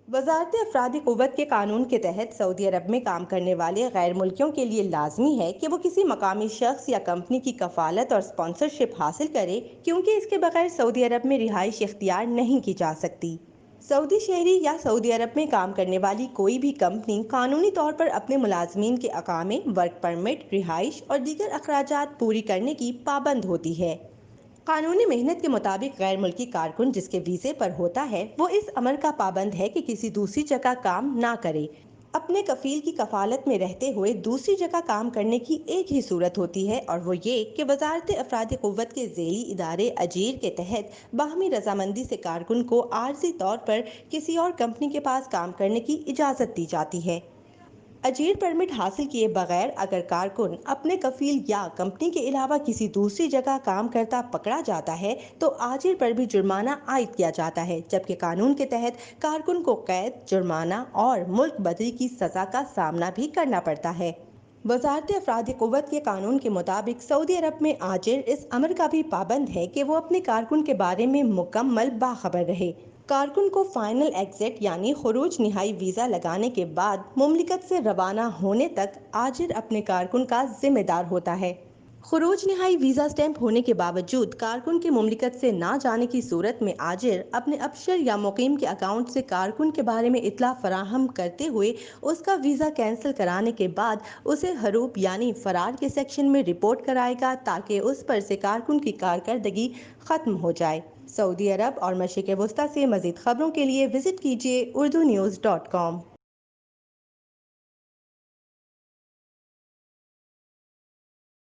وزارت افرادی قوت کے قانون کے تحت سعودی عرب میں کام کرنے والے غیر ملکیوں کے لیے لازمی ہے کہ وہ کسی مقامی شخص یا کمپنی کی کفالت اور اسپانسرشپ حاصل کرے، کیونکہ اس کے بغیر سعودی عرب میں رہائش اختیار نہیں کی جا سکتی۔ سعودی شہری یا سعودی عرب میں کام کرنے والی کوئی بھی کمپنی قانونی طور پر اپنے ملازمین کے اقامے، ورک پرمٹ، رہائش اور دیگر اخراجات پوری کرنے کی پابند ہوتی ہے۔ قانون محنت کے مطابق غیر ملکی کارکن جس کے ویزے پر ہوتا ہے وہ اس امر کا پابند ہے کہ کسی دوسری جگہ کام نہ کرے۔ اپنے کفیل کی کفالت میں رہتے ہوئے دوسری جگہ کام کرنے کی ایک ہی صورت ہوتی ہے، اور وہ یہ کہ وزارت افرادی قوت کے ذیلی ادارے اجیر کے تحت باہمی رضامندی سے کارکن کو عارضی طور پر کسی اور کمپنی کے پاس کام کرنے کی اجازت دی جاتی ہے۔ اجیر پرمٹ حاصل کیے بغیر اگر کارکن اپنے کفیل یا کمپنی کے علاوہ کسی دوسری جگہ کام کرتا پکڑا جاتا ہے تو اجیر پر بھی جرمانہ عائد کیا جاتا ہے، جبکہ قانون کے تحت کارکن کو قید، جرمانہ اور ملک بدری کی سزا کا سامنا بھی کرنا پڑتا ہے۔ وزارت افرادی قوت کے قانون کے مطابق سعودی عرب میں آجر اس امر کا بھی پابند ہے کہ وہ اپنے کارکن کے بارے میں مکمل باخبر رہے۔ کارکن کو فائنل ایگزٹ یعنی خروج نہائی ویزا لگانے کے بعد مملکت سے روانہ ہونے تک آجر اپنے کارکن کا ذمہ دار ہوتا ہے۔ خروج نہائی ویزا سٹیمپ ہونے کے باوجود کارکن کے مملکت سے نہ جانے کی صورت میں آجر اپنے ابشر یا مقیم کے اکاؤنٹ سے کارکن کے بارے میں اطلاع فراہم کرتے ہوئے اس کا ویزا کینسل کرانے کے بعد اسے ہروب یعنی فرار کے سیکشن میں رپورٹ کرائے گا، تاکہ اس پر سے کارکن کی کارکردگی ختم ہو جائے۔ سعودی عرب اور مشرق وسطیٰ سے مزید خبروں کے لیے وزٹ کیجیے urdunews.com۔